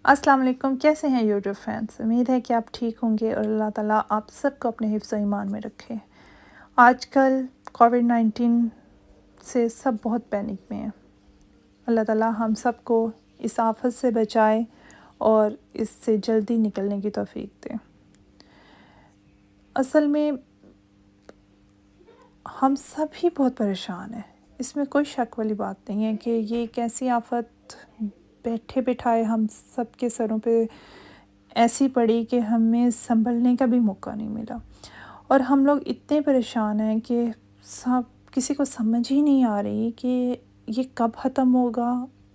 السلام علیکم، کیسے ہیں یوٹیوب فرینڈس؟ امید ہے کہ آپ ٹھیک ہوں گے اور اللہ تعالیٰ آپ سب کو اپنے حفظ و ایمان میں رکھے۔ آج کل کووڈ-19 سے سب بہت پینک میں ہیں۔ اللہ تعالیٰ ہم سب کو اس آفت سے بچائے اور اس سے جلدی نکلنے کی توفیق دے۔ اصل میں ہم سب ہی بہت پریشان ہیں، اس میں کوئی شک والی بات نہیں ہے کہ یہ ایک ایسی آفت بیٹھے بٹھائے ہم سب کے سروں پہ ایسی پڑی کہ ہمیں سنبھلنے کا بھی موقع نہیں ملا، اور ہم لوگ اتنے پریشان ہیں کہ کسی کو سمجھ ہی نہیں آ رہی کہ یہ کب ختم ہوگا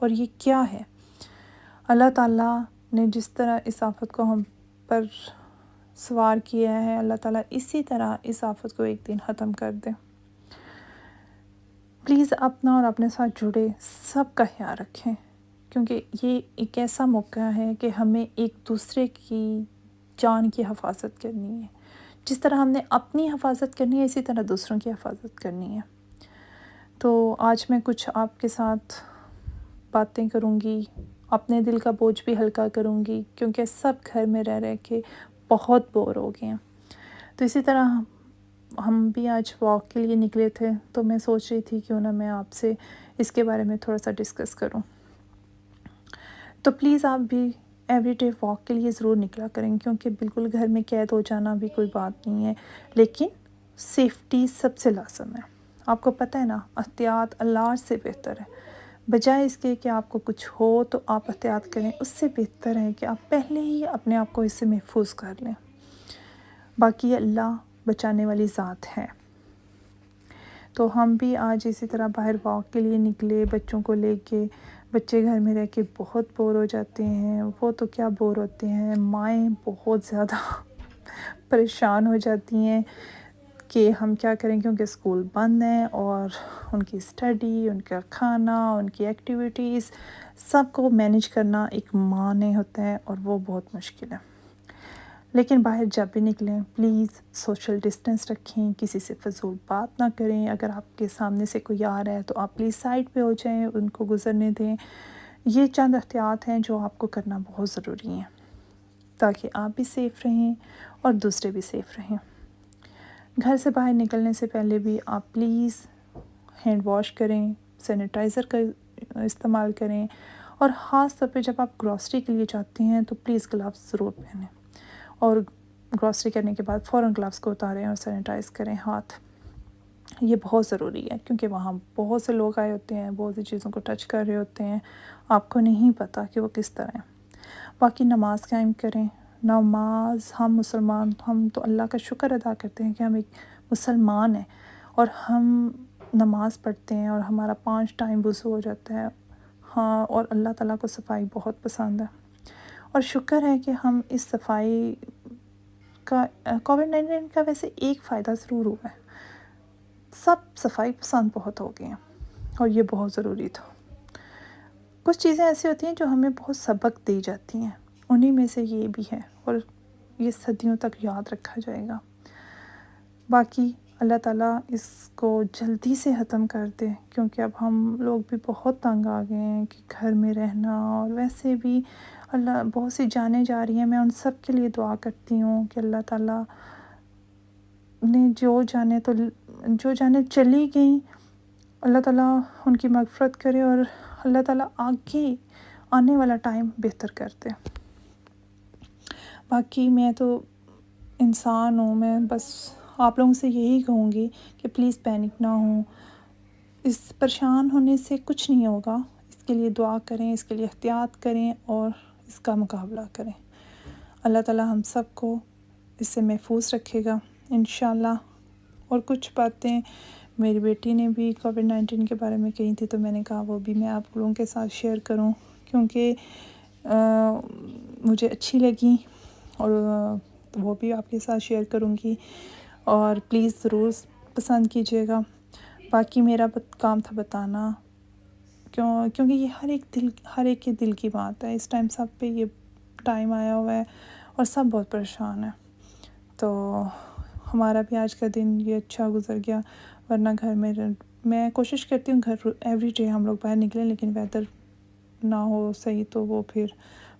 اور یہ کیا ہے۔ اللہ تعالیٰ نے جس طرح اس آفت کو ہم پر سوار کیا ہے، اللہ تعالیٰ اسی طرح اس آفت کو ایک دن ختم کر دے۔ پلیز اپنا اور اپنے ساتھ جڑے سب کا خیال رکھیں، کیونکہ یہ ایک ایسا موقع ہے کہ ہمیں ایک دوسرے کی جان کی حفاظت کرنی ہے۔ جس طرح ہم نے اپنی حفاظت کرنی ہے، اسی طرح دوسروں کی حفاظت کرنی ہے۔ تو آج میں کچھ آپ کے ساتھ باتیں کروں گی، اپنے دل کا بوجھ بھی ہلکا کروں گی، کیونکہ سب گھر میں رہ رہ کے بہت بور ہو گئے ہیں۔ تو اسی طرح ہم بھی آج واک کے لیے نکلے تھے، تو میں سوچ رہی تھی کیوں نہ میں آپ سے اس کے بارے میں تھوڑا سا ڈسکس کروں۔ تو پلیز آپ بھی ایوری ڈے واک کے لیے ضرور نکلا کریں، کیونکہ بالکل گھر میں قید ہو جانا بھی کوئی بات نہیں ہے، لیکن سیفٹی سب سے لازم ہے۔ آپ کو پتہ ہے نا، احتیاط علاج سے بہتر ہے۔ بجائے اس کے کہ آپ کو کچھ ہو تو آپ احتیاط کریں، اس سے بہتر ہے کہ آپ پہلے ہی اپنے آپ کو اس سے محفوظ کر لیں۔ باقی اللہ بچانے والی ذات ہے۔ تو ہم بھی آج اسی طرح باہر واک کے لیے نکلے بچوں کو لے کے۔ بچے گھر میں رہ کے بہت بور ہو جاتے ہیں، وہ تو کیا بور ہوتے ہیں، مائیں بہت زیادہ پریشان ہو جاتی ہیں کہ ہم کیا کریں، کیونکہ اسکول بند ہیں اور ان کی اسٹڈی، ان کا کھانا، ان کی ایکٹیویٹیز سب کو مینیج کرنا ایک ماں نے ہوتا ہے، اور وہ بہت مشکل ہے۔ لیکن باہر جب بھی نکلیں پلیز سوشل ڈسٹینس رکھیں، کسی سے فضول بات نہ کریں۔ اگر آپ کے سامنے سے کوئی آ رہا ہے تو آپ پلیز سائڈ پہ ہو جائیں، ان کو گزرنے دیں۔ یہ چند احتیاط ہیں جو آپ کو کرنا بہت ضروری ہیں، تاکہ آپ بھی سیف رہیں اور دوسرے بھی سیف رہیں۔ گھر سے باہر نکلنے سے پہلے بھی آپ پلیز ہینڈ واش کریں، سینیٹائزر کا استعمال کریں، اور خاص طور پہ جب آپ گروسری کے لیے جاتے ہیں تو پلیز گلوز ضرور پہنیں، اور گروسری کرنے کے بعد فوراً گلوز کو اتاریں اور سینیٹائز کریں ہاتھ۔ یہ بہت ضروری ہے، کیونکہ وہاں بہت سے لوگ آئے ہوتے ہیں، بہت سی چیزوں کو ٹچ کر رہے ہوتے ہیں، آپ کو نہیں پتہ کہ وہ کس طرح ہیں۔ باقی نماز قائم کریں۔ نماز ہم مسلمان، ہم تو اللہ کا شکر ادا کرتے ہیں کہ ہم ایک مسلمان ہیں، اور ہم نماز پڑھتے ہیں، اور ہمارا 5 ٹائم وضو ہو جاتا ہے۔ ہاں، اور اللہ تعالیٰ کو صفائی بہت پسند ہے، اور شکر ہے کہ ہم اس صفائی کا کووڈ-19 کا ویسے ایک فائدہ ضرور ہوا ہے، سب صفائی پسند بہت ہو گئے ہیں، اور یہ بہت ضروری تھا۔ کچھ چیزیں ایسی ہوتی ہیں جو ہمیں بہت سبق دی جاتی ہیں، انہی میں سے یہ بھی ہے، اور یہ صدیوں تک یاد رکھا جائے گا۔ باقی اللہ تعالیٰ اس کو جلدی سے ختم کر دے، کیونکہ اب ہم لوگ بھی بہت تنگ آ گئے ہیں کہ گھر میں رہنا، اور ویسے بھی اللہ بہت سی جانیں جا رہی ہیں۔ میں ان سب کے لیے دعا کرتی ہوں کہ اللہ تعالیٰ نے جو جانیں چلی گئیں، اللہ تعالیٰ ان کی مغفرت کرے، اور اللہ تعالیٰ آگے آنے والا ٹائم بہتر کر دے۔ باقی میں تو انسان ہوں، میں بس آپ لوگوں سے یہی کہوں گی کہ پلیز پینک نہ ہوں، اس پریشان ہونے سے کچھ نہیں ہوگا۔ اس کے لیے دعا کریں، اس کے لیے احتیاط کریں، اور اس کا مقابلہ کریں۔ اللہ تعالیٰ ہم سب کو اس سے محفوظ رکھے گا انشاءاللہ۔ اور کچھ باتیں میری بیٹی نے بھی کووڈ-19 کے بارے میں کہی تھی، تو میں نے کہا وہ بھی میں آپ لوگوں کے ساتھ شیئر کروں، کیونکہ مجھے اچھی لگی، اور وہ بھی آپ کے ساتھ شیئر کروں گی، اور پلیز ضرور پسند کیجیے گا۔ باقی میرا کام تھا بتانا، کیونکہ یہ ہر ایک کے دل کی بات ہے۔ اس ٹائم سب پہ یہ ٹائم آیا ہوا ہے، اور سب بہت پریشان ہیں۔ تو ہمارا بھی آج کا دن یہ اچھا گزر گیا، ورنہ گھر میں کوشش کرتی ہوں گھر ایوری ڈے ہم لوگ باہر نکلیں، لیکن ویدر نہ ہو صحیح تو وہ پھر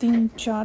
3-4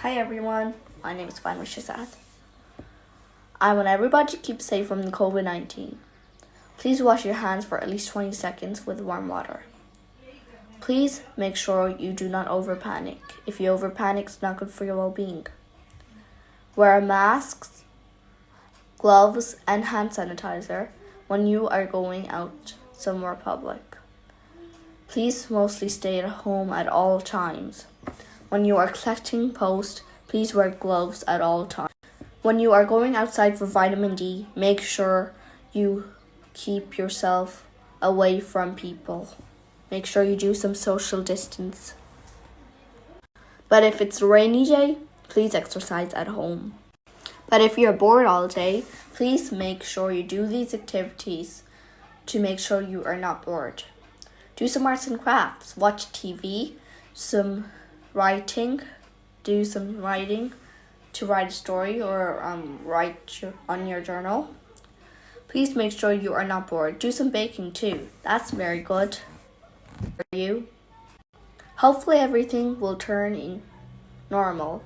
Hi everyone, my name is Fanwa Shazad. I want everybody to keep safe from the COVID-19. Please wash your hands for at least 20 seconds with warm water. Please make sure you do not over panic. If you over panic, it's not good for your well-being. Wear masks, gloves, and hand sanitizer when you are going out somewhere public. Please mostly stay at home at all times. When you are collecting post, please wear gloves at all times. When you are going outside for vitamin D, make sure you keep yourself away from people. Make sure you do some social distance. But if it's a rainy day, please exercise at home. But if you're bored all day, please make sure you do these activities to make sure you are not bored. Do some arts and crafts, watch TV, some writing, do some writing to write a story or write on your journal. Please make sure you are not bored. Do some baking too. That's very good for you. Hopefully everything will turn in normal